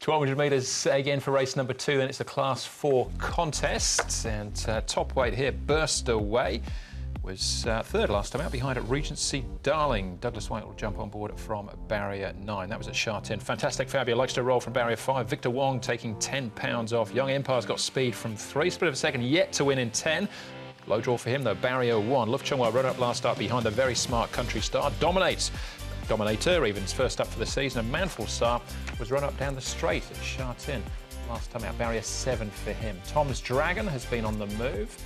1,200 metres again for race number 2, and it's a Class 4 contest. And top weight here, Burst Away, was third last time out behind at Regency Darling. Douglas White will jump on board from barrier 9. That was at Sha-Tin. Fantastic Fabia likes to roll from barrier 5. Victor Wong taking £10 off. Young Empire's got speed from 3. Split of a second yet to win in 10. Low draw for him though, barrier 1. Love Chung Wai rode up last start behind the very smart Country Star. Dominator, even his first up for the season. And Manful Star was run up down the straight at Sha-Tin. Last time out, barrier 7 for him. Tom's Dragon has been on the move.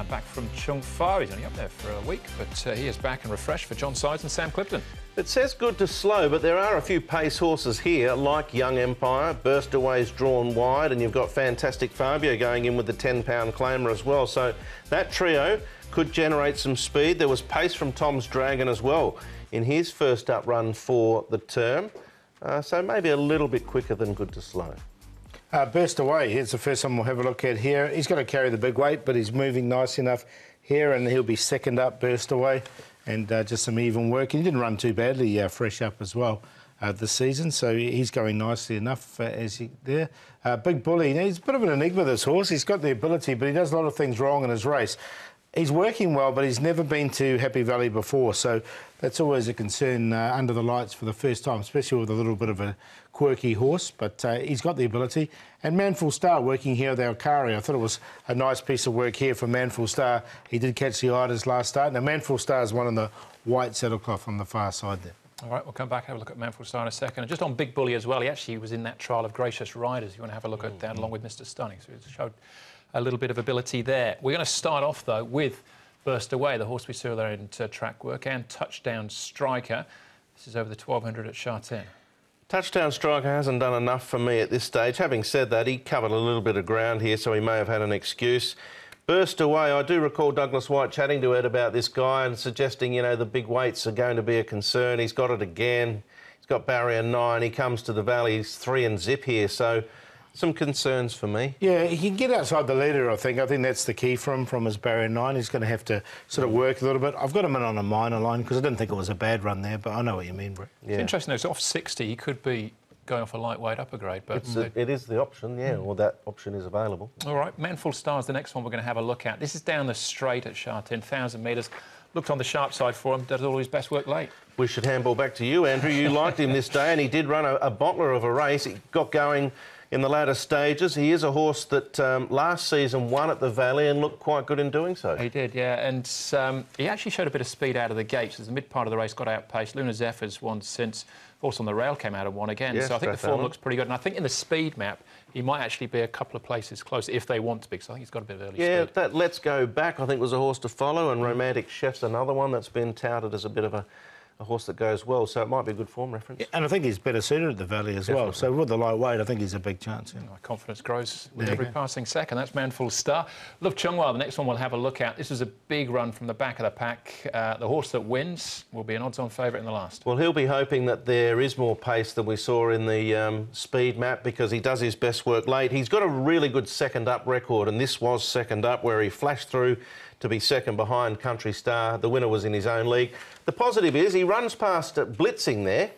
Back from Chung Fa. He's only up there for a week, but he is back and refreshed for John Sides and Sam Clifton. It says good to slow, but there are a few pace horses here, like Young Empire. Burst Away's drawn wide, and you've got Fantastic Fabio going in with the £10 claimer as well. So that trio could generate some speed. There was pace from Tom's Dragon as well in his first up run for the term. So maybe a little bit quicker than good to slow. Burst Away, here's the first one we'll have a look at here. He's got to carry the big weight, but he's moving nice enough here, and he'll be second up, Burst Away, and just some even work. And he didn't run too badly fresh up as well this season, so he's going nicely enough as he there. Big Bully, he's a bit of an enigma, this horse. He's got the ability, but he does a lot of things wrong in his race. He's working well, but he's never been to Happy Valley before, so that's always a concern under the lights for the first time, especially with a little bit of a quirky horse, but he's got the ability. And Manful Star working here with Alcari. I thought it was a nice piece of work here for Manful Star. He did catch the eye his last start. Now, Manful Star is one in the white saddlecloth on the far side there. All right, we'll come back and have a look at Manful Star in a second. And just on Big Bully as well, he actually was in that trial of Gracious Riders. You want to have a look at that along with Mr. Stunning. So it showed a little bit of ability there. We're going to start off, though, with Burst Away, the horse we saw there in track work, and Touchdown Striker. This is over the 1,200 at Sha-Tin. Touchdown Striker hasn't done enough for me at this stage. Having said that, he covered a little bit of ground here, so he may have had an excuse. Burst Away, I do recall Douglas White chatting to Ed about this guy and suggesting, you know, the big weights are going to be a concern. He's got it again. He's got barrier 9. He comes to the valley. He's 3 and zip here, so some concerns for me. Yeah, he can get outside the leader, I think. I think that's the key for him from his barrier 9. He's going to have to sort of work a little bit. I've got him in on a minor line because I didn't think it was a bad run there, but I know what you mean, Brett. Yeah. It's interesting, though. It's off 60. He could be going off a lightweight upper grade, but it is the option, yeah. Well, that option is available. All right, Manful Star is the next one we're going to have a look at. This is down the straight at Sha-Tin, 1,000 metres. Looked on the sharp side for him, does all his best work late. We should handball back to you, Andrew. You liked him this day, and he did run a bottler of a race. He got going in the latter stages. He is a horse that last season won at the Valley and looked quite good in doing so. He did, yeah, and he actually showed a bit of speed out of the gates as the mid part of the race got outpaced. Luna Zephyr's won since. Horse on the Rail came out and won again, so I think the form looks pretty good. And I think in the speed map, he might actually be a couple of places closer if they want to be, because I think he's got a bit of early speed. Yeah, that Let's Go Back, I think, was a horse to follow, and Romantic Chef's another one that's been touted as a bit of a horse that goes well, so it might be a good form reference. Yeah, and I think he's better suited at the Valley as well, so with the lightweight, I think he's a big chance. Yeah. My confidence grows with every passing second. That's Manful Star. Love Chung Wai, the next one we'll have a look at. This is a big run from the back of the pack. The horse that wins will be an odds-on favourite in the last. Well, he'll be hoping that there is more pace than we saw in the speed map, because he does his best work late. He's got a really good second-up record, and this was second up, where he flashed through to be second behind Country Star. The winner was in his own league. The positive is he runs past Blitzing there,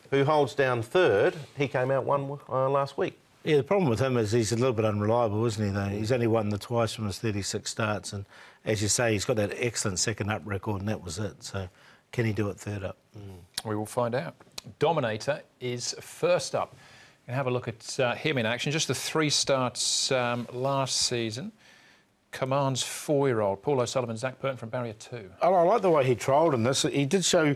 who holds down third. He came out one last week. Yeah, the problem with him is he's a little bit unreliable, isn't he, though? He's only won the twice from his 36 starts, and as you say, he's got that excellent second-up record, and that was it. So can he do it third up? We will find out. Dominator is first up. You can have a look at him in action. Just the 3 starts last season. Commands 4-year-old. Paul O'Sullivan, Zach Burton from barrier 2. I like the way he trialled in this. He did show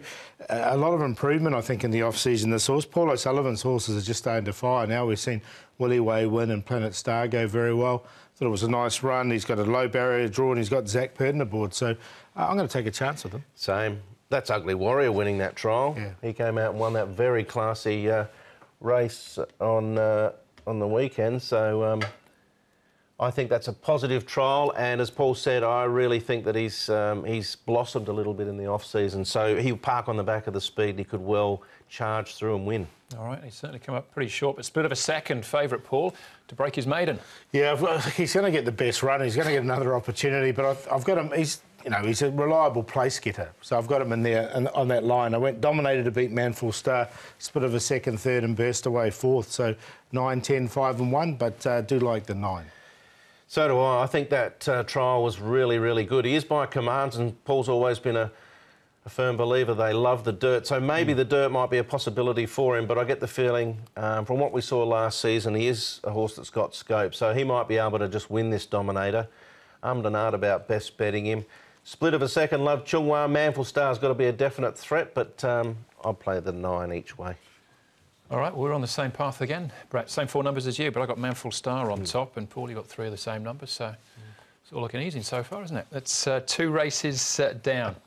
a lot of improvement, I think, in the off-season, this horse. Paul O'Sullivan's horses are just starting to fire now. We've seen Willie Way win and Planet Star go very well. Thought it was a nice run. He's got a low barrier draw and he's got Zach Burton aboard. So I'm going to take a chance with him. Same. That's Ugly Warrior winning that trial. Yeah. He came out and won that very classy race on the weekend. So I think that's a positive trial, and as Paul said, I really think that he's blossomed a little bit in the off-season, so he'll park on the back of the speed and he could well charge through and win. All right, he's certainly come up pretty short, but split of a second favourite, Paul, to break his maiden. Yeah, he's going to get the best run. He's going to get another opportunity, but I've got him. you know, he's a reliable place getter. So I've got him in there and on that line. I went Dominator to beat Manful Star, split of a second, third, and Burst Away fourth. So 9, 10, 5 and 1, but do like the 9. So do I. I think that trial was really, really good. He is by commands, and Paul's always been a firm believer they love the dirt. So maybe the dirt might be a possibility for him, but I get the feeling from what we saw last season, he is a horse that's got scope. So he might be able to just win this Dominator. Ummed and ahed about best betting him. Split of a second, Love Chunghwa. Manful Star's got to be a definite threat, but I'll play the 9 each way. All right, well, we're on the same path again. Brett, same 4 numbers as you, but I got Manful Star on top, and Paul, you got 3 of the same numbers, so it's all looking easy so far, isn't it? That's 2 races down.